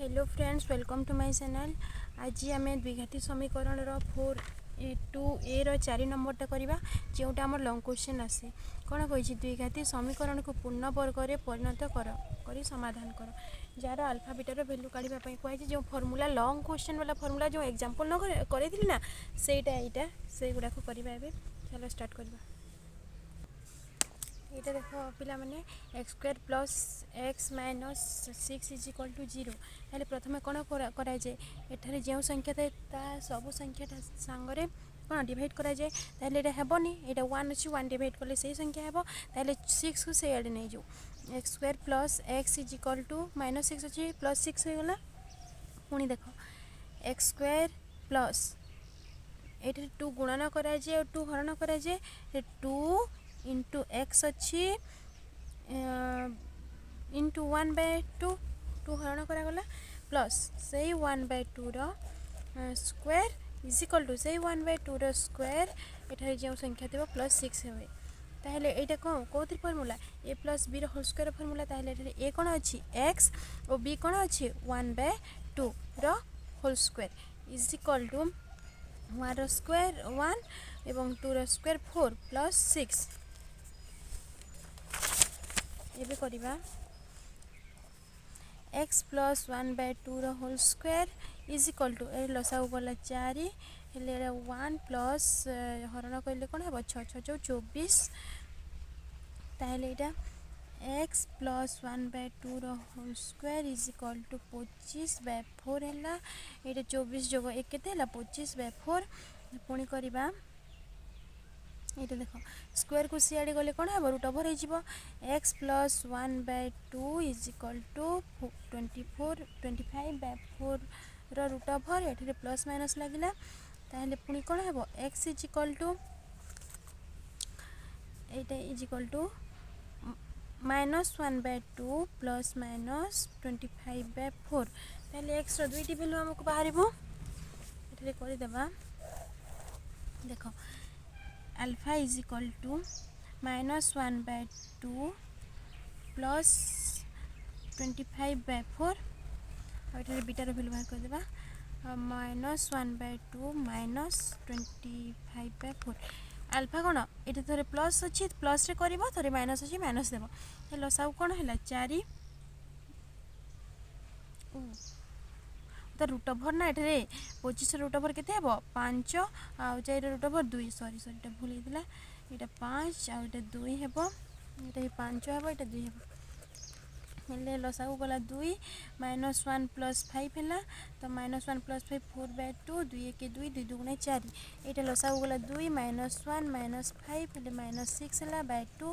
Hello friends, welcome to my channel. आज आम द्विघाती समीकरण 4 4 नंबरटा करवा जोटा आम लंग क्वेश्चन आसे कौन कही द्विघाती समीकरण को पूर्ण वर्ग में परिणत कर समाधान कर जार आल्फा बीटार भैल्यू काढ़ापी कहुई जो फर्मूला लंग क्वेश्चन वाला फर्मूला जो एग्जांपल न करी ना सेटा यहाँ से गुड़ाक करवा। चलो स्टार्ट करवा। ये देख पिला माने x square plus x minus 6 is equal to 0 हेल्ले प्रथम कौन कराए एठारे जो संख्या थाए ता सब संख्या सांगरे कौन डिवाइड कराए ताहले एटा हेबनी एटा 1 अच्छी 1 डिवाइड कले से संख्या हेबो ताहले 6 को से आड़े नहीं जाऊ x square plus x is equal to minus 6 अच्छी प्लस 6 हो गला। पुणी देख एक्स स्क्वायर प्लस ये 2 गुणन कराए और 2 हरण कराए 2 इंटू एक्स अच्छी इंटू 1/2 2 हरण करागला प्लस से 1/2 स्क्वायर इज इक्वल टू से 1/2 स्क्वायर एठारे जो संख्या थी प्लस 6 हुए ताहले एटा कौन कौन formula A plus B whole square formula ताहले ए कौन अच्छी एक्स और बी कौन अच्छी 1/2 whole square is equal to 1 square 1 एवं 2 स्क्वायर 4 प्लस 6 ये करवा X plus 1/2 whole square is equal to A लसाऊ गला 4 हेल्ले 1 प्लस हरण कहले कौन हे 6 6 24 ताहले एटा x plus 1/2 whole square is equal to 25/4 है ये 24 जोग एक के 25/4 पुणी करवा। ये देख स्क्वायर को सीआड़े गले कौन हे रूट ओवर हो x plus 1/2 is equal to 25/4 root over ये प्लस माइनस लगिला ताहले पुणी कौन हे एक्स इज इक्वल टू ये is equal to minus 1/2 plus minus 25/4 ताहले एक्स दुईटी भैल्यू आमको बाहर ये करदेवा। देख alpha is equal to minus 1/2 plus 25/4 और बीटार भैल्यू बाहर करदेवा माइनस 1/2 माइनस 25/4 अल्फा कौन ये थे प्लस अच्छी प्लस रे कर थे माइनस अच्छी माइनस देव लसाऊ कौन है 4 तो रूट ओवर ना ये 25 रूट ओवर के 5 आउ 4 रूट ओवर 2 सॉरी सॉरी भूल होता है 5 आउ 2 हे 5 हे 2 हे लसाऊ गला 2 माइनस 1 प्लस 5 है तो माइनस 1 प्लस 5 4/2 2 1 2 2 2 4 ये लसाऊ गला 2 माइनस 1 माइनस 5 हेल्ले माइनस 6 है 2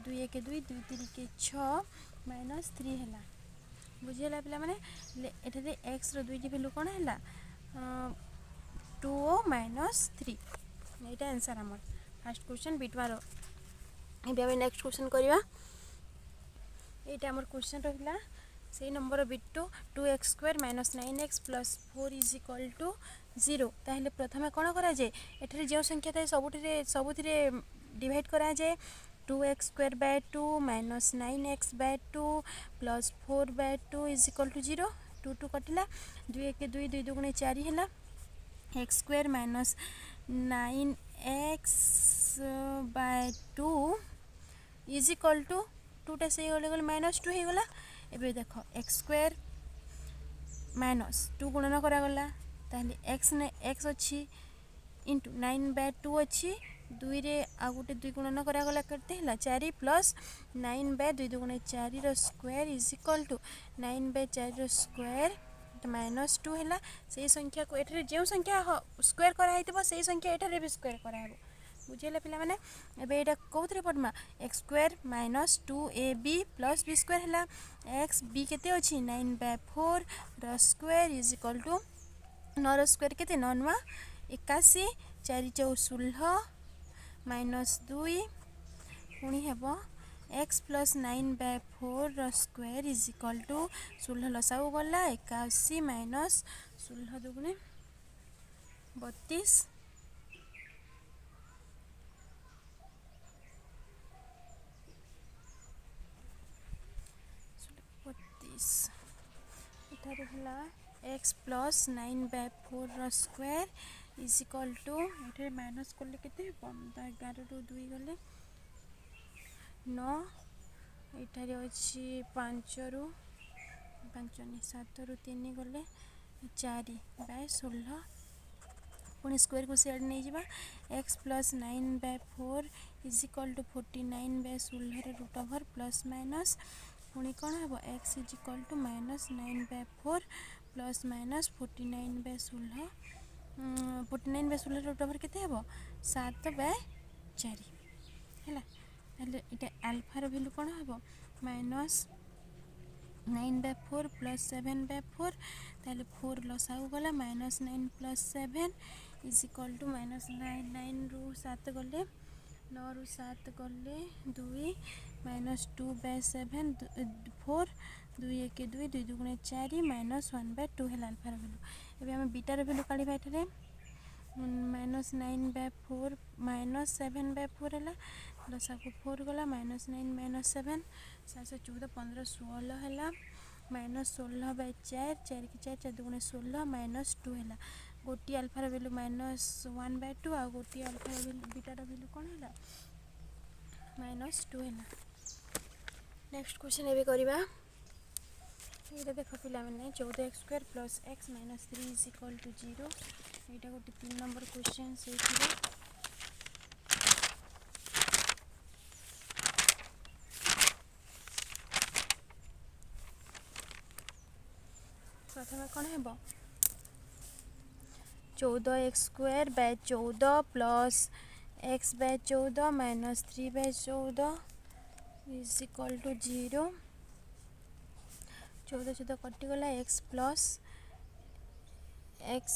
2 1 2 2 3 के 6 माइनस 3 है बुझीगला पिला माने एठारे एक्स रो दुईटी भैल्यू कौन है 2 माइनस 3 यहाँ आंसर आम फास्ट क्वेश्चन बीटवार। ये नेक्स्ट क्वेश्चन करवा ये आम क्वेश्चन रहा से नंबर बीट 2x square minus 9x plus 4 is equal to 0 ताहले प्रथम कौन कराए एठारे जो संख्या थाए सबुति डिवाइड कराए 2x square by 2 minus 9x/2 plus 4/2 is equal to 0 2 2 कटिला 2 1 2 2 2 4 है X square minus 9x/2 is equal to 2टा से गले माइनस 2 हो गला। एबे देख एक्स स्क्वायर माइनस 2 गुणन करागला ताहले एक्स अच्छी इंटू 9/2 अच्छी 2 रे आ गोटे 2 गुणन करागला करते है 4 plus 9/2 2 4 square is equal to 9/4 square minus 2 है से संख्या को एठारे जो संख्या स्क्वायर कराई से संख्या एठारे भी स्क्वायर कराइब बुझेगा पिला माने एबे एटा कौथरे पढ़मा X square minus 2ab plus B square है एक्स बी केते अच्छी 9/4 square is equal to 9 square केते 9 9 81 4 4 16 माइनस 2 पुणी हेब x plus 9/4 square is equal to 16 लसाऊ गला 81 माइनस 16 दुगुणे 32 32 ଏଠାରେ ହେଲା x plus 9/4 square is equal to ଏଠାରେ ମାଇନସ୍ କଲେ କେତେ ହେବ 11ରୁ 2 ଗଲେ 9 ଏଠାରେ ଅଛି 5ରୁ 7ରୁ 3 ଗଲେ 4/16 पुणी स्क्वायर को सियाड़े नहीं जावा x plus 9/4 is equal to 49/16 root over plus minus पुणी कौन हम x is equal to minus 9/4 plus minus 49/16 49/16 root over केते हम 7/4 है ये आल्फार भैल्यू कौन हम माइनस 9/4 प्लस 7/4 ताले 4 लसागु गला minus 9 plus 7 is equal to minus 9 रू 7 गले 9 रू 7 गले 2 माइनस 2/7 4 2 1 2 2 2 4 माइनस 1/2 है अल्फार भैल्यू एवं आम बीटार भैल्यू काढ़ा ये माइनस 9/4 माइनस 7/4 है लसागु 4 गला माइनस 9 माइनस 7 7 14 15 16 है माइनस 16/4 4 की 4 4 2 16 माइनस 2 है गोटी अल्फार भैल्यू माइनस 1/2 आ गोटी अल्फार बीटार भैल्यू कौन है माइनस 2 है। नेक्स्ट क्वेश्चन ये करवा ये देख पिला मैंने 14x² plus x minus 3 is equal to 0 यहाँ गोटे 3 नंबर क्वेश्चन से प्रथम कौन है 14x² by 14 plus x/14 minus 3/14 is equal to 0 14 14 कटिगला x plus x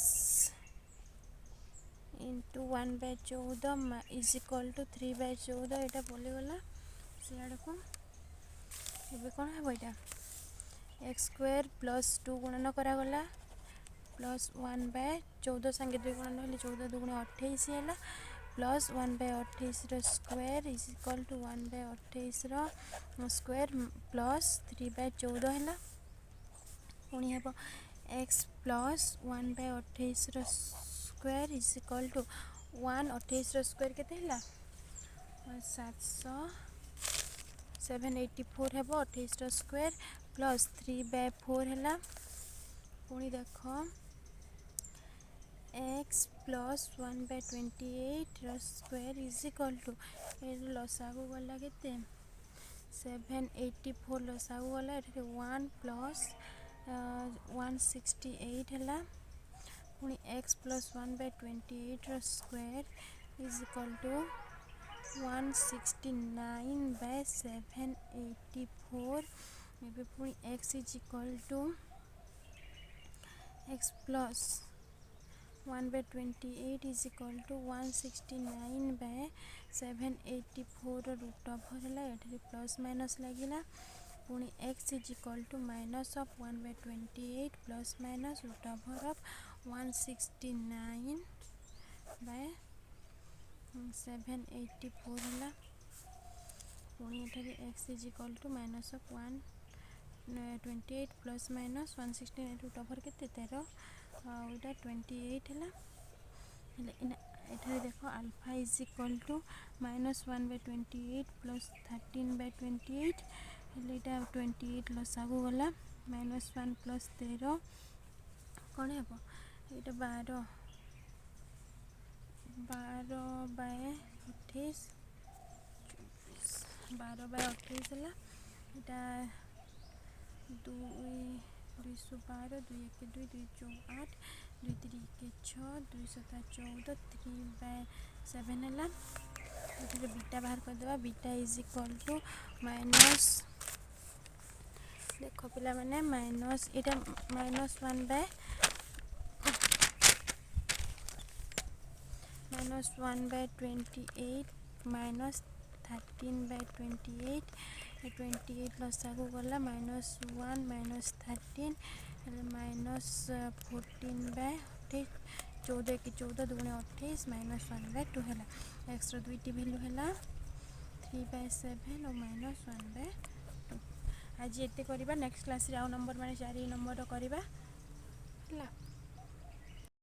into 1/14 is equal to 3/14 यहाँ बोलीगला सियाड़ को ये कौन है यहाँ x² प्लस 2 गुणन करागला प्लस 1/14 संगे 2 गुणन हेल्ले 14 2 28 है plus 1/28 square is equal to 1/28 square plus 3/14 है पुणी हम x plus 1/28 square is equal to 1/28 square केते है 784 है 28 स्क्वायर प्लस 3/4 है पुणी देख x plus 1/28 square is equal to लसागु गला के 784 लसागु गला 1 प्लस 168 है पुणी x plus 1/28 square is equal to 169/784 ये पुणी x is equal to x plus 1/28 is equal to 169/784 root over है ये प्लस माइनस लगिला पुणी x is equal to minus of 1/28 plus minus root over of 169/784 है पुणी ये x is equal to minus of 128 plus minus 169 root over के 13 out of 28 है ये देख alpha is equal to minus 1/28 plus 13/28 हेल्ले 28 लसागु गला माइनस 1 प्लस 13 कौन है ये 12 12/28 12/28 है यहाँ 212 2 1 2 2 4 8 2 3 6 2 7 14 3/7 है ये बीटा बाहर करदे beta is equal to minus देख पिला मैंने माइनस यहाँ माइनस 1/28 माइनस 13/28 28 लसागु गला माइनस 1 माइनस 13 माइनस 14/28 14 की 14 2 28 माइनस 1/2 है एक्स दुईटी भैल्यू है 3/7 और माइनस 1/2 आज एते करवा नेक्स्ट क्लास रे आउ नंबर माने 4 नंबर करवा ହେଲା।